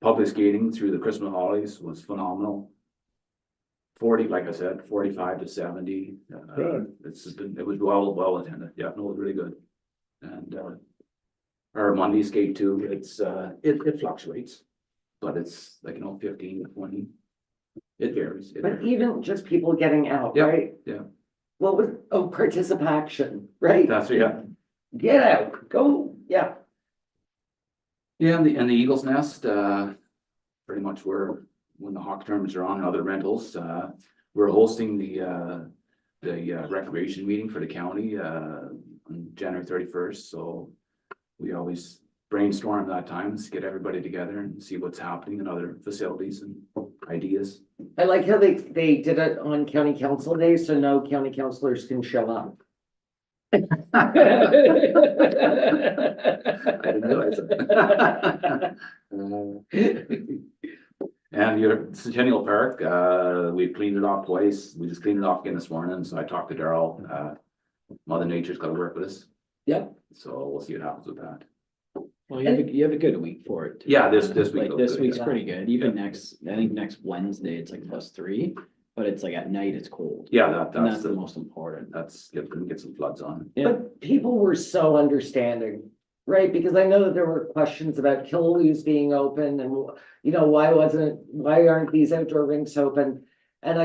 Public skating through the Christmas holidays was phenomenal. 40, like I said, 45 to 70. Good. It was well attended. Yeah, no, it was really good. And, our Monday skate too, it's, it fluctuates. But it's like, 15, 20. It varies. It But varies. even just people getting out, Yeah, right? yeah. What was, participation, right? That's, yeah. Get out, go, yeah. Yeah, and the Eagles Nest, pretty much when the hockey tournaments are on and other rentals, we're hosting the recreation meeting for the county, on January 31st, so we always brainstorm that time, to get everybody together and see what's happening in other facilities and ideas. I like how they did it on county council day, so no county councilors can show up. I didn't realize that. And your Centennial Park, we've cleaned it off twice. We just cleaned it off again this morning, so I talked to Daryl. Mother Nature's gotta work with us. Yep. So we'll see what happens with that. Well, you have a good week for it. too. Yeah, this week Like, looks this good, week's yeah. pretty good. Even I think next Wednesday, it's like +3, but it's like at night, it's cold. Yeah, And that's that's the most important. that's, gonna get some floods on. Yeah, But people were so understanding, right? Because I know that there were questions about Killaloos being open and, why aren't these outdoor rinks open? And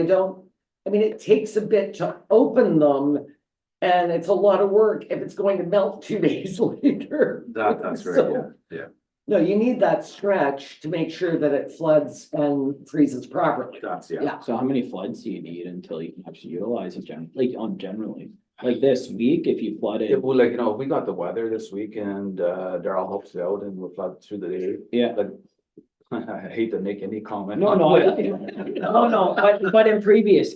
it takes a bit to open them. And it's a lot of work if it's going to melt 2 days later. That's right, So, yeah. No, you need that stretch to make sure that it floods and freezes properly. That's, yeah. Yeah. so how many floods do you need until you can actually utilize it generally? Like this week, if you flooded, Yeah, well, if we got the weather this week and Daryl helps out and we'll flood through the day, yeah. but I hate to make any comment. No, but in previous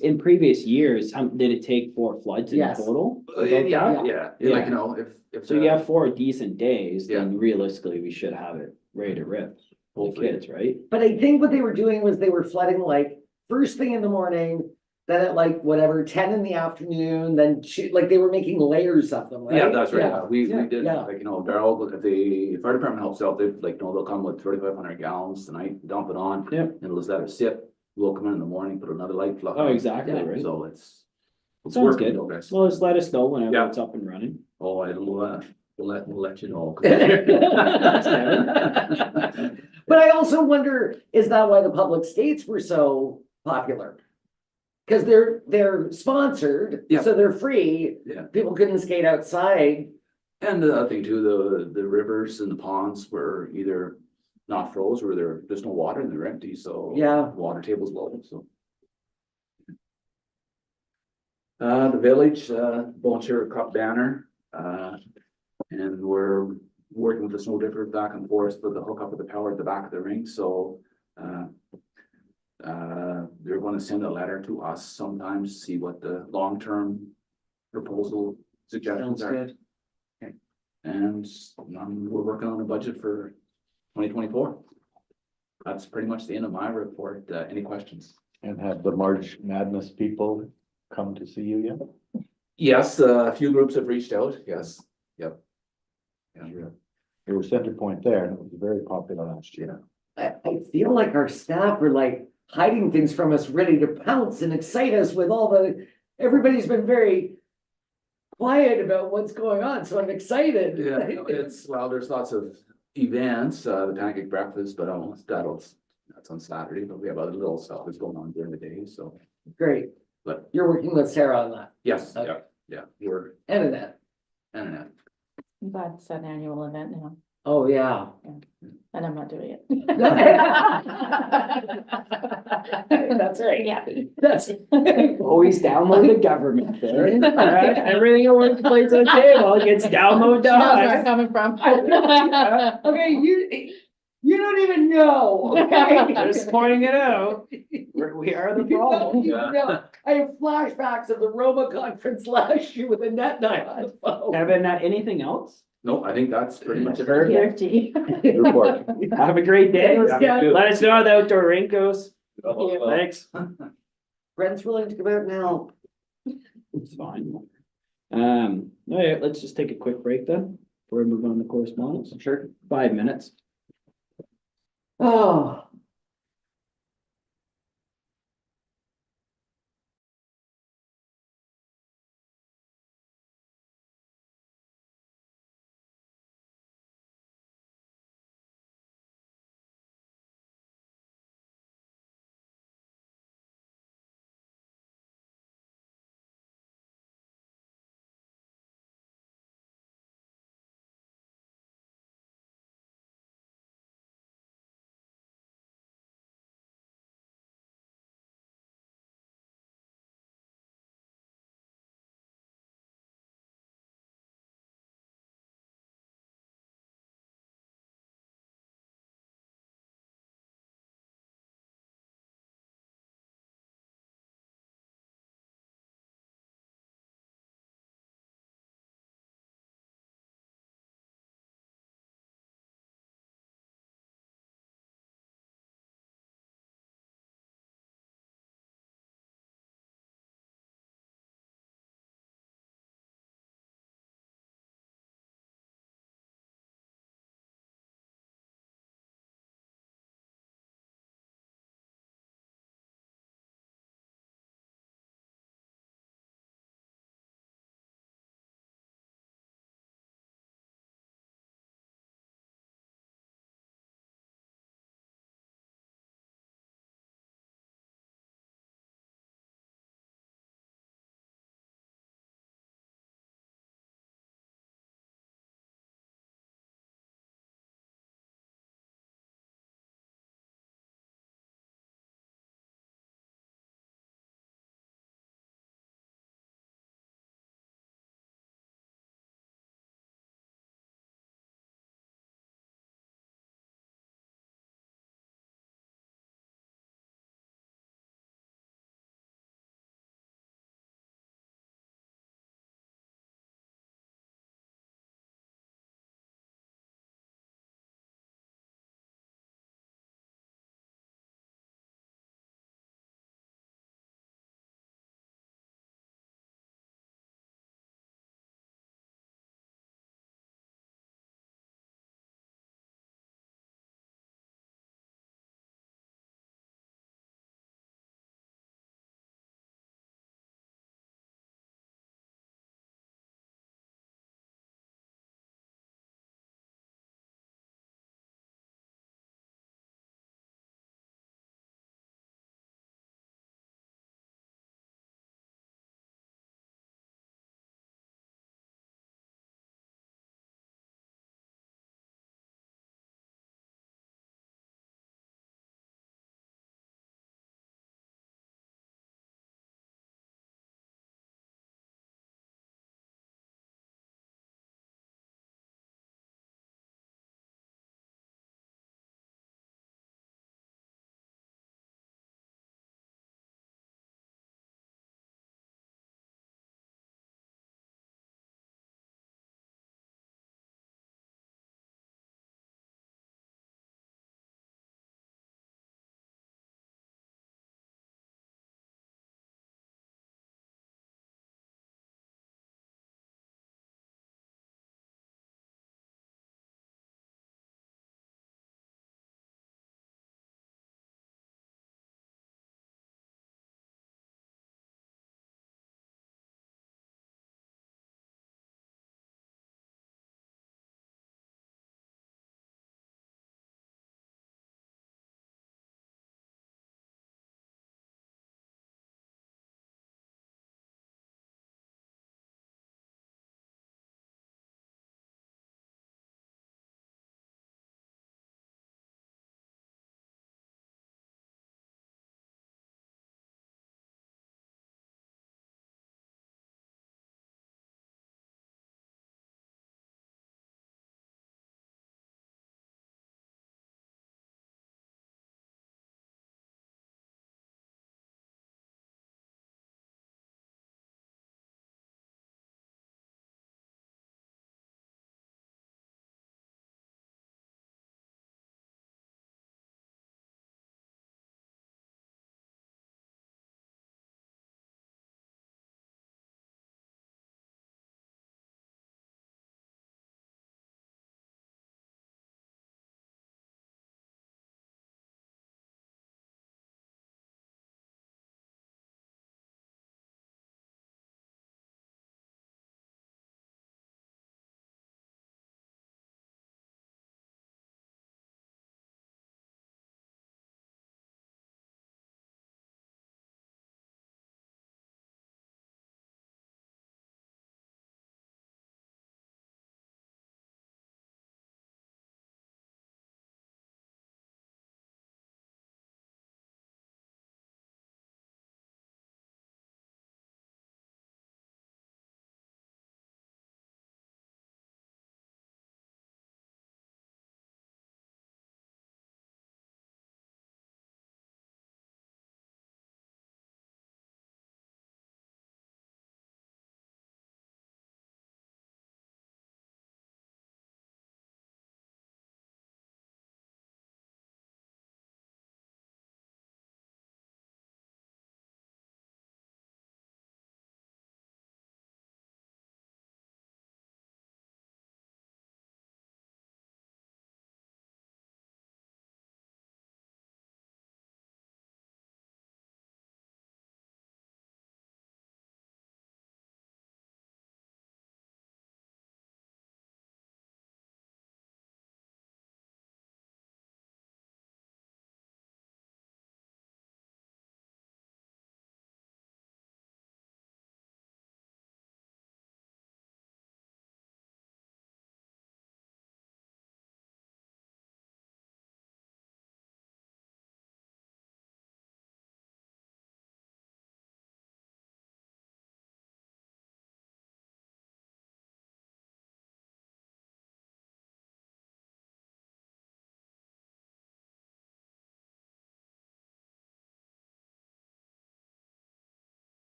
years, did it take 4 floods in Yes. total? Yeah. Yeah. If. So you have 4 decent days, then realistically, we should have it ready to rip. The Hopefully. kids, right? But I think what they were doing was they were flooding like first thing in the morning, then at like whatever, 10 in the afternoon, then they were making layers of them, right? Yeah, that's right. Yeah, we Yeah, did, yeah. Daryl, if the fire department helps out, they'll come with 3,500 gallons tonight, dump it on. Yep. And let's let it sit. We'll come in the morning, put another light flood. Oh, on. exactly, Yeah. right? So it's Sounds working good. progress. Well, just let us know whenever Yeah. it's up and running. Oh, we'll let you know. But I also wonder, is that why the public skates were so popular? Cause they're sponsored, Yeah. so they're free. Yeah. People couldn't skate outside. And the other thing too, the rivers and the ponds were either not froze or there's no water and they're empty, so. Yeah. Water table's low, so. The village, Bone Chair Cup banner, and we're working with the snow dipper back and forth for the hookup of the power at the back of the rink, so. They're gonna send a letter to us sometimes, to see what the long-term proposal suggestions are. Sounds good. And we're working on a budget for 2024. That's pretty much the end of my report. Any questions? And have the March Madness people come to see you yet? Yes, a few groups have reached out. Yes, yep. Yeah. There was Center Point there and it was very popular last year. I feel like our staff are like hiding things from us, ready to pounce and excite us with everybody's been very quiet about what's going on, so I'm excited. Yeah, there's lots of events, the pancake breakfast, but that's on Saturday, but we have other little stuff that's going on during the day, so. Great. But- You're working with Sarah on that, Yes, Okay. yeah, we're, and Annette. and I'm glad it's an annual event now, Oh, yeah. and I'm not doing it. That's right. Yeah. That's. Always download the government there. Alright, everything that works plays on the table gets downloaded to That's where I'm us. coming from. Okay, you don't even know, okay? Just pointing it out. We are the problem. You know, I have flashbacks of the Roma conference last year with Annette and I on the phone. Kevin, anything else? no, I think that's pretty much it. Perfect. Report. Have a great day. Yeah. Let us know how the outdoor rink goes. Thanks. Brent's willing to come out now. It's fine. All right, let's just take a quick break then, before we move on to correspondence. Sure. 5 minutes. Oh.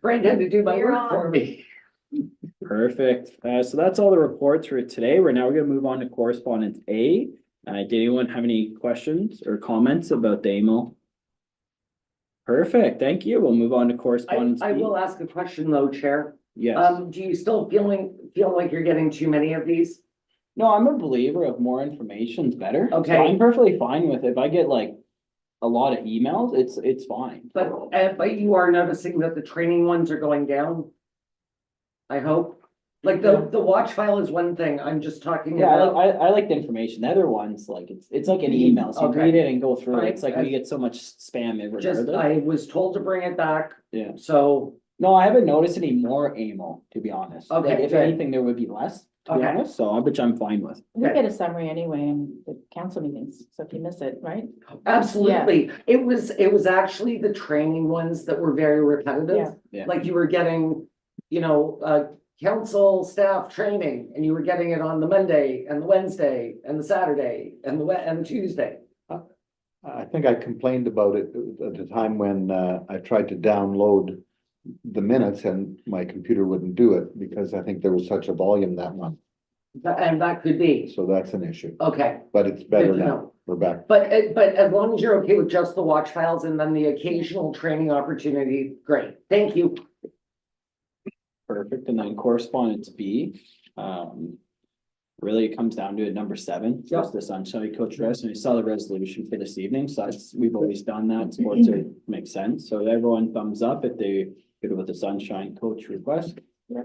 Frank had to do my You're work for on. me. Perfect. So that's all the reports for today. We're now gonna move on to correspondence A. Did anyone have any questions or comments about the AMO? Perfect, thank you. We'll move on to correspondence I B. will ask a question though, Chair. Yes. Do you still feel like you're getting too many of these? No, I'm a believer of more information's better. So Okay. I'm perfectly fine with it. If I get like a lot of emails, it's fine. But you are noticing that the training ones are going down? I hope. Like the watch file is one thing. I'm just talking Yeah, about. I like the information. The other ones, like, it's like an email. So you Okay. read it and go through it. Right. It's like we get so much spam Just, regardless. I was told to bring it back, Yeah. so, No, I haven't noticed any more AMO, to be honest. Like, Okay, if good. anything, there would be less, to be Okay. honest, so which I'm fine with. We get a summary anyway in the council meetings, so if you miss it, right? absolutely. It was actually the training ones that were very repetitive. Yeah. Yeah. Like you were getting, council staff training and you were getting it on the Monday and the Wednesday and the Saturday and the Tuesday. I think I complained about it at the time when I tried to download the minutes and my computer wouldn't do it because I think there was such a volume that month. And that could be, So that's an issue, okay. but it's better Good to now. know. We're back. But as long as you're okay with just the watch files and then the occasional training opportunity, great. Thank you. Perfect, and then correspondence B, really it comes down to number 7, Yep. just the sunshine coach dress, and we saw the resolution for this evening, so we've always done that, sports are, makes sense, so everyone thumbs up if they good with the sunshine coach request.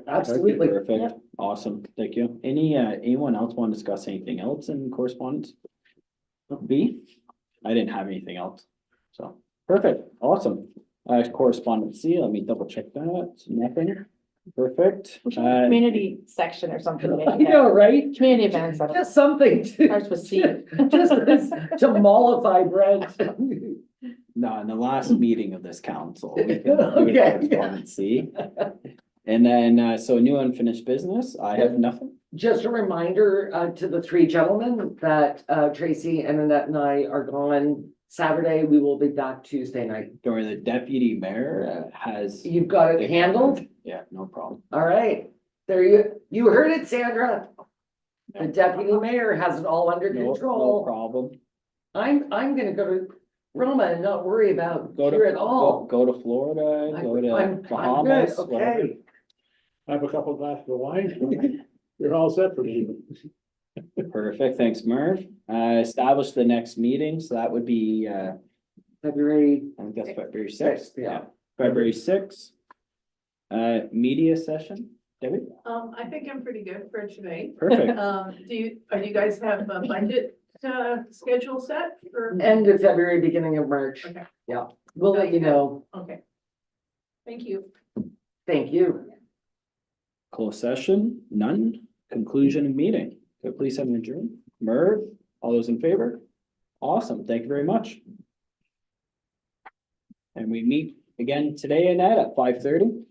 Absolutely. Perfect, awesome, thank you. Anyone else want to discuss anything else in correspondence? B, I didn't have anything else, so, perfect, awesome. Correspondence C, let me double check that, nothing. Perfect. We should have a community section or something. I know, right? Community events, I don't- Just something to, starts with C. just to mollify Brent. No, in the last meeting of this council. we can do it Okay. correspondence C. And then, so new unfinished business, I have nothing. Just a reminder to the 3 gentlemen that Tracy, Annette and I are gone Saturday. We will be back Tuesday night. Or the deputy mayor has, You've got it handled? yeah, no problem. All right. There you heard it, Sandra. The deputy mayor has it all under No control. problem. I'm gonna go to Roma and not worry about Go here to, at all. go to Florida, go to I'm good, Bahamas, whatever. okay. I have a couple glasses of wine, so you're all set for me. Perfect, thanks Merv. Establish the next meeting, so that would be, February, I think that's February 6th. Sixth, yeah. February 6th. Media session, Debbie? I think I'm pretty good for today. Perfect. Do you guys have a budget, schedule set for? end of February, beginning of March. Okay. Yeah, we'll let you know. Okay. Thank you. Thank you. Closed session, none. Conclusion of meeting. So please have an adjourn. Merv, all those in favor? Awesome, thank you very much. And we meet again today, Annette, at 5:30.